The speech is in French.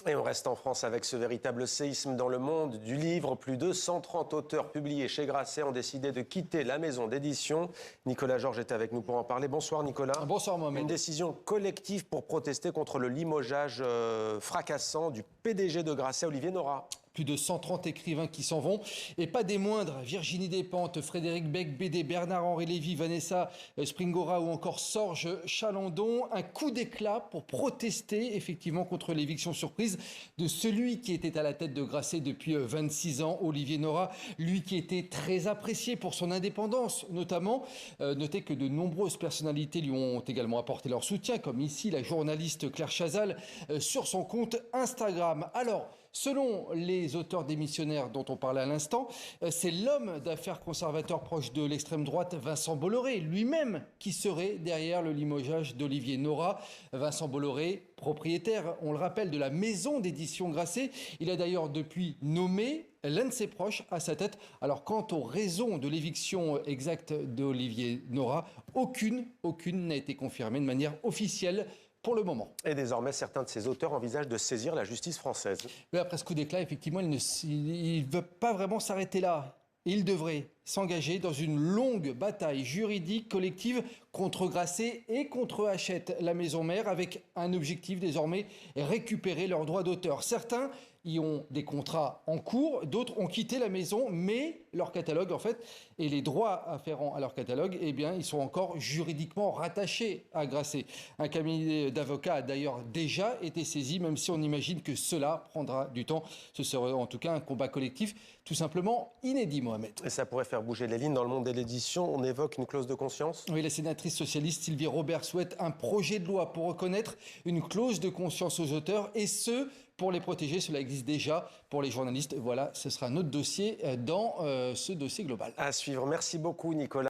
Et on reste en France avec ce véritable séisme dans le monde du livre. Plus de 130 auteurs publiés chez Grasset ont décidé de quitter la maison d'édition. Nicolas Georges est avec nous pour en parler. Bonsoir Nicolas. Bonsoir Mohamed. Une décision collective pour protester contre le limogeage fracassant du PDG de Grasset, Olivier Nora. Plus de 130 écrivains qui s'en vont, et pas des moindres. Virginie Despentes, Frédéric Beigbeder, Bernard-Henri Lévy, Vanessa Springora ou encore Sorge Chalandon. Un coup d'éclat pour protester effectivement contre l'éviction surprise de celui qui était à la tête de Grasset depuis 26 ans, Olivier Nora. Lui qui était très apprécié pour son indépendance notamment. Notez que de nombreuses personnalités lui ont également apporté leur soutien, comme ici la journaliste Claire Chazal sur son compte Instagram. Alors, selon les auteurs démissionnaires dont on parlait à l'instant, c'est l'homme d'affaires conservateur proche de l'extrême droite, Vincent Bolloré, lui-même qui serait derrière le limogeage d'Olivier Nora. Vincent Bolloré, propriétaire, on le rappelle, de la maison d'édition Grasset. Il a d'ailleurs depuis nommé l'un de ses proches à sa tête. Alors quant aux raisons de l'éviction exacte d'Olivier Nora, aucune n'a été confirmée de manière officielle pour le moment. Et désormais, certains de ces auteurs envisagent de saisir la justice française. Mais après ce coup d'éclat, effectivement, il ne veut pas vraiment s'arrêter là. Il devrait s'engager dans une longue bataille juridique collective contre Grasset et contre Hachette, la maison mère, avec un objectif désormais, récupérer leurs droits d'auteur. Certains y ont des contrats en cours, d'autres ont quitté la maison, mais leur catalogue, en fait, et les droits afférents à leur catalogue, eh bien, ils sont encore juridiquement rattachés à Grasset. Un cabinet d'avocats a d'ailleurs déjà été saisi, même si on imagine que cela prendra du temps. Ce serait en tout cas un combat collectif tout simplement inédit, Mohamed. Et ça pourrait faire bouger les lignes dans le monde de l'édition. On évoque une clause de conscience. Oui, la sénatrice socialiste Sylvie Robert souhaite un projet de loi pour reconnaître une clause de conscience aux auteurs, et ce, pour les protéger. Cela existe déjà pour les journalistes. Voilà, ce sera notre dossier dans ce dossier global. À suivre. Merci beaucoup, Nicolas.